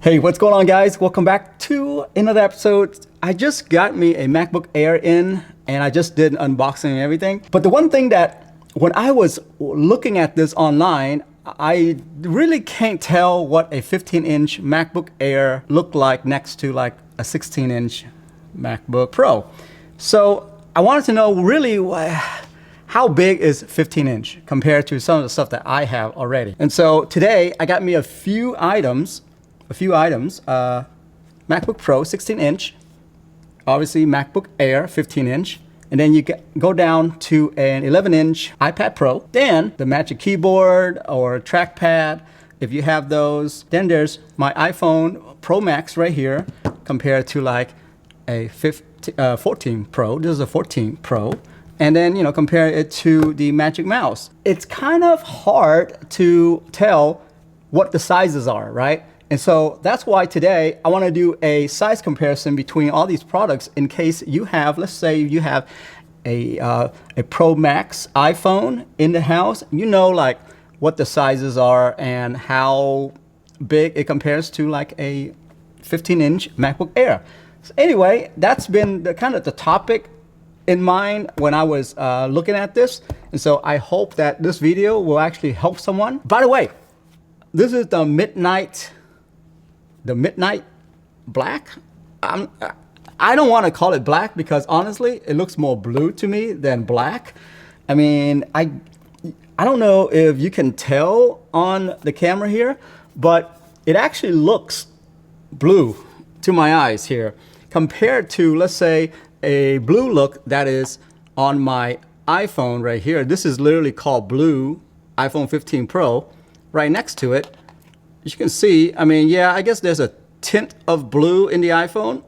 Hey, what's going on, guys? Welcome back to another episode. I just got me a MacBook Air in and I just did an unboxing and everything. But the one thing that when I was looking at this online, I really can't tell what a 15-inch MacBook Air looked like next to like a 16-inch MacBook Pro. So I wanted to know really how big is 15-inch compared to some of the stuff that I have already. And so today I got me a few items, MacBook Pro 16-inch, obviously MacBook Air 15-inch, and then you go down to an 11-inch iPad Pro, then the Magic Keyboard or trackpad, if you have those. Then there's my iPhone Pro Max right here compared to like a 14 Pro. This is a 14 Pro. And then, compare it to the Magic Mouse. It's kind of hard to tell what the sizes are, right? And so that's why today I want to do a size comparison between all these products in case you have, let's say you have a Pro Max iPhone in the house, like what the sizes are and how big it compares to like a 15-inch MacBook Air. So anyway, that's been the topic in mind when I was looking at this. And so I hope that this video will actually help someone. By the way, this is the midnight black. I don't want to call it black because honestly, it looks more blue to me than black. I mean, I don't know if you can tell on the camera here, but it actually looks blue to my eyes here compared to, let's say, a blue look that is on my iPhone right here. This is literally called blue, iPhone 15 Pro. Right next to it, as you can see, I mean, yeah, I guess there's a tint of blue in the iPhone,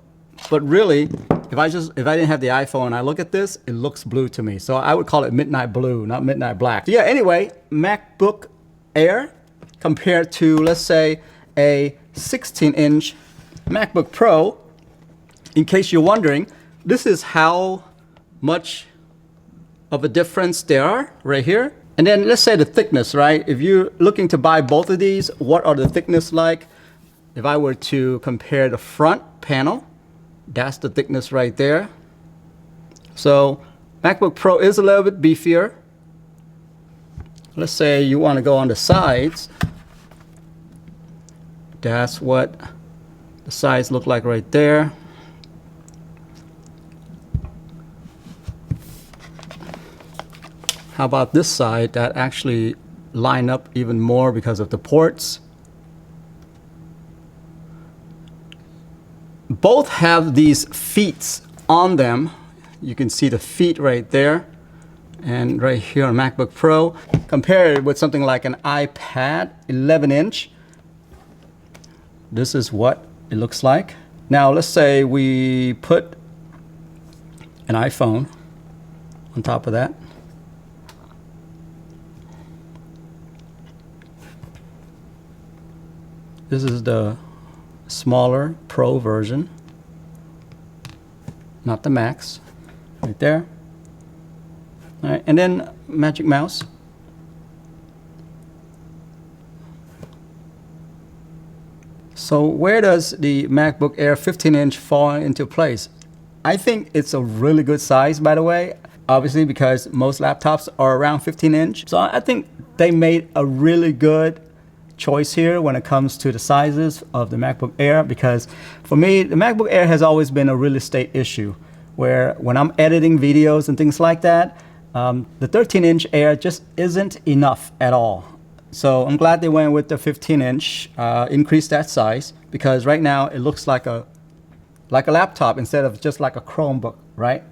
but really, if I didn't have the iPhone and I look at this, it looks blue to me. So I would call it midnight blue, not midnight black. So yeah, anyway, MacBook Air compared to, let's say, a 16-inch MacBook Pro. In case you're wondering, this is how much of a difference there are right here. And then let's say the thickness, right? If you're looking to buy both of these, what are the thickness like? If I were to compare the front panel, that's the thickness right there. So MacBook Pro is a little bit beefier. Let's say you want to go on the sides. That's what the sides look like right there. How about this side that actually line up even more because of the ports? Both have these feet on them. You can see the feet right there and right here on MacBook Pro. Compare it with something like an iPad 11-inch. This is what it looks like. Now let's say we put an iPhone on top of that. This is the smaller Pro version, not the Max, right there. All right, and then Magic Mouse. So where does the MacBook Air 15-inch fall into place? I think it's a really good size, by the way, obviously because most laptops are around 15-inch. So I think they made a really good choice here when it comes to the sizes of the MacBook Air, because for me, the MacBook Air has always been a real estate issue where when I'm editing videos and things like that, the 13-inch Air just isn't enough at all. So I'm glad they went with the 15-inch, increased that size, because right now it looks like a laptop instead of just like a Chromebook, right?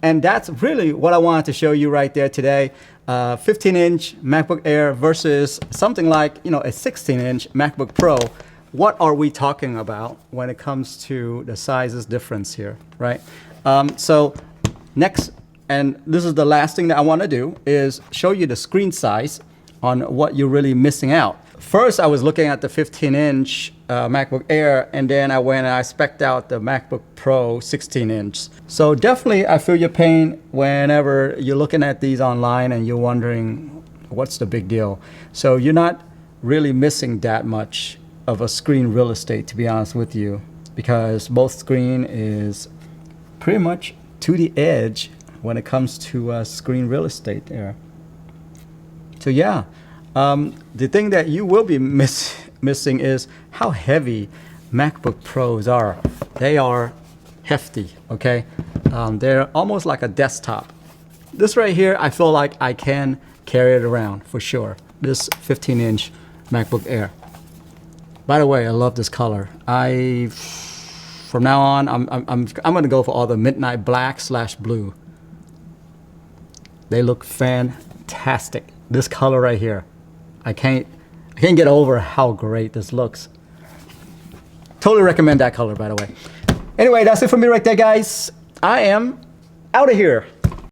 And that's really what I wanted to show you right there today. 15-inch MacBook Air versus something like, a 16-inch MacBook Pro. What are we talking about when it comes to the sizes difference here, right? So next, and this is the last thing that I want to do, is show you the screen size on what you're really missing out. First, I was looking at the 15-inch MacBook Air, and then I went and I spec'd out the MacBook Pro 16-inch. So definitely, I feel your pain whenever you're looking at these online and you're wondering, what's the big deal? So you're not really missing that much of a screen real estate, to be honest with you, because both screen is pretty much to the edge when it comes to screen real estate there. So yeah, the thing that you will be missing is how heavy MacBook Pros are. They are hefty, okay? They're almost like a desktop. This right here, I feel like I can carry it around for sure. This 15-inch MacBook Air. By the way, I love this color. From now on, I'm gonna go for all the midnight black / blue. They look fantastic. This color right here, I can't get over how great this looks. Totally recommend that color, by the way. Anyway, that's it for me right there, guys. I am out of here.